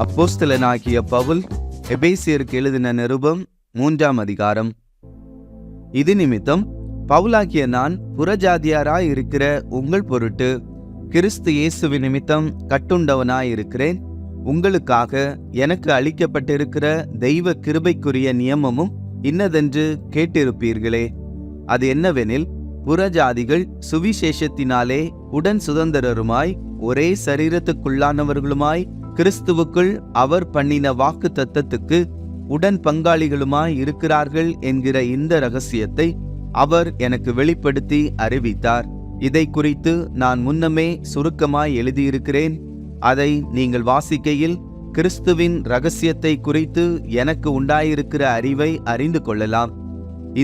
அப்போஸ்தலனாகிய பவுல் எபேசியருக்கு எழுதின நிருபம் 3ஆம் அதிகாரம். இது நிமித்தம் பவுலாகிய நான் புறஜாதியாராய் இருக்கிற உங்கள் பொருட்டு கிறிஸ்து இயேசுவின் நிமித்தம் கட்டுண்டவனாயிருக்கிறேன். உங்களுக்காக எனக்கு அளிக்கப்பட்டிருக்கிற தெய்வ கிருபைக்குரிய நியமமும் இன்னதென்று கேட்டிருப்பீர்களே. அது என்னவெனில், புறஜாதிகள் சுவிசேஷத்தினாலே உடன் சுதந்திரருமாய் ஒரே சரீரத்துக்குள்ளானவர்களுமாய் கிறிஸ்துவுக்குள் அவர் பண்ணின வாக்கு தத்தத்துக்கு உடன் பங்காளிகளுமாய் இருக்கிறார்கள் என்கிற இந்த இரகசியத்தை அவர் எனக்கு வெளிப்படுத்தி அறிவித்தார். இதை குறித்து நான் முன்னமே சுருக்கமாய் எழுதியிருக்கிறேன். அதை நீங்கள் வாசிக்கையில் கிறிஸ்துவின் இரகசியத்தை குறித்து எனக்கு உண்டாயிருக்கிற அறிவை அறிந்து கொள்ளலாம்.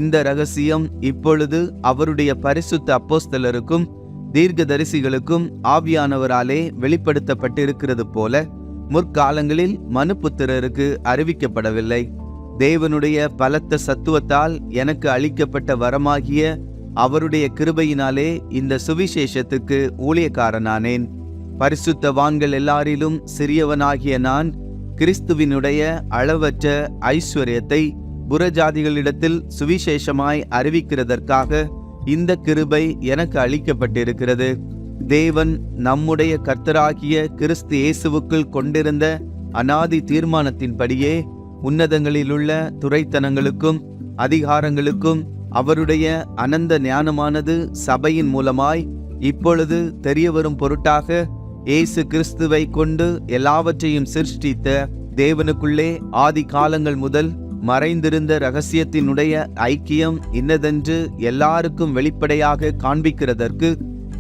இந்த இரகசியம் இப்பொழுது அவருடைய பரிசுத்த அப்போஸ்தலருக்கும் தீர்க்கதரிசிகளுக்கும் ஆவியானவராலே வெளிப்படுத்தப்பட்டிருக்கிறது போல முற்காலங்களில் மனுப்புத்திரருக்கு அறிவிக்கப்படவில்லை. தேவனுடைய பலத்த சத்துவத்தால் எனக்கு அளிக்கப்பட்ட வரமாகிய அவருடைய கிருபையினாலே இந்த சுவிசேஷத்துக்கு ஊழியக்காரனானேன். பரிசுத்தவான்கள் எல்லாரிலும் சிறியவனாகிய நான் கிறிஸ்துவினுடைய அளவற்ற ஐஸ்வர்யத்தை புறஜாதிகளிடத்தில் சுவிசேஷமாய் அறிவிக்கிறதற்காக இந்த கிருபை எனக்கு அளிக்கப்பட்டிருக்கிறது. தேவன் நம்முடைய கர்த்தராகிய கிறிஸ்து இயேசுவுக்குள் கொண்டிருந்த அநாதி தீர்மானத்தின்படியே உன்னதங்களிலுள்ள துரைத்தனங்களுக்கும் அதிகாரங்களுக்கும் அவருடைய அனந்த ஞானமானது சபையின் மூலமாய் இப்பொழுது தெரியவரும் பொருட்டாக இயேசு கிறிஸ்துவை கொண்டு எல்லாவற்றையும் சிருஷ்டித்த தேவனுக்குள்ளே ஆதி காலங்கள் முதல் மறைந்திருந்த இரகசியத்தினுடைய ஐக்கியம் இன்னதென்று எல்லாருக்கும் வெளிப்படையாக காண்பிக்கிறதற்கு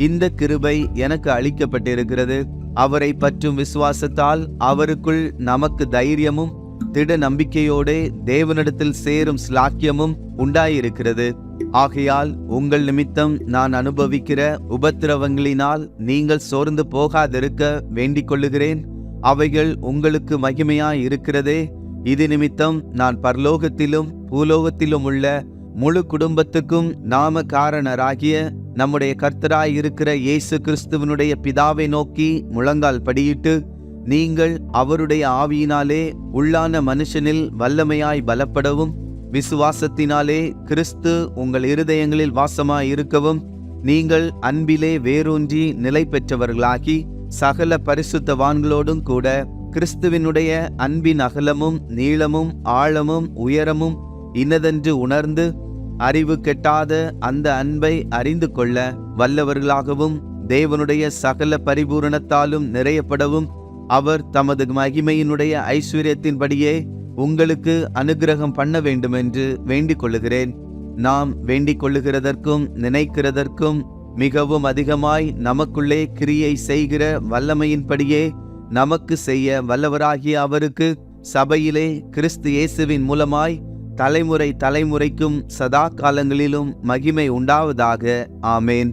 இந்த கிருபை எனக்கு அளிக்கப்பட்டிருக்கிறது. அவரை பற்றும் விசுவாசத்தால் அவருக்குள் நமக்கு தைரியமும் திட நம்பிக்கையோடு தேவனிடத்தில் சேரும் ஸ்லாக்கியமும் உண்டாயிருக்கிறது. ஆகையால் உங்கள் நிமித்தம் நான் அனுபவிக்கிற உபத்திரவங்களினால் நீங்கள் சோர்ந்து போகாதிருக்க வேண்டிக் கொள்ளுகிறேன். அவைகள் உங்களுக்கு மகிமையாய் இருக்கிறதே. இது நிமித்தம் நான் பரலோகத்திலும் பூலோகத்திலும் உள்ள முழு குடும்பத்துக்கும் நாம காரணராகிய நம்முடைய கர்த்தராய் இருக்கிற இயேசு கிறிஸ்துவனுடைய பிதாவை நோக்கி முழங்கால் படியிட்டு, நீங்கள் அவருடைய ஆவியினாலே உள்ளான மனுஷனில் வல்லமையாய் பலப்படவும், விசுவாசத்தினாலே கிறிஸ்து உங்கள் இருதயங்களில் வாசமாய் இருக்கவும், நீங்கள் அன்பிலே வேரூன்றி நிலை பெற்றவர்களாகி சகல பரிசுத்தவான்களோடும் கூட கிறிஸ்துவினுடைய அன்பின் அகலமும் நீளமும் ஆழமும் உயரமும் இன்னதென்று உணர்ந்து அறிவு கெட்டாத அந்த அன்பை அறிந்து கொள்ள வல்லவர்களாகவும், தேவனுடைய சகல பரிபூரணத்தாலும் நிறையப்படவும் அவர் தமது மகிமையினுடைய ஐஸ்வர்யத்தின்படியே உங்களுக்கு அனுக்கிரகம் பண்ண வேண்டும் என்று வேண்டிக் கொள்ளுகிறேன். நாம் வேண்டிக் கொள்ளுகிறதற்கும் நினைக்கிறதற்கும் மிகவும் அதிகமாய் நமக்குள்ளே கிரியை செய்கிற வல்லமையின்படியே நமக்கு செய்ய வல்லவராகிய அவருக்கு சபையிலே கிறிஸ்து இயேசுவின் மூலமாய் தலைமுறை தலைமுறைக்கும் சதா காலங்களிலும் மகிமை உண்டாவதாக. ஆமேன்.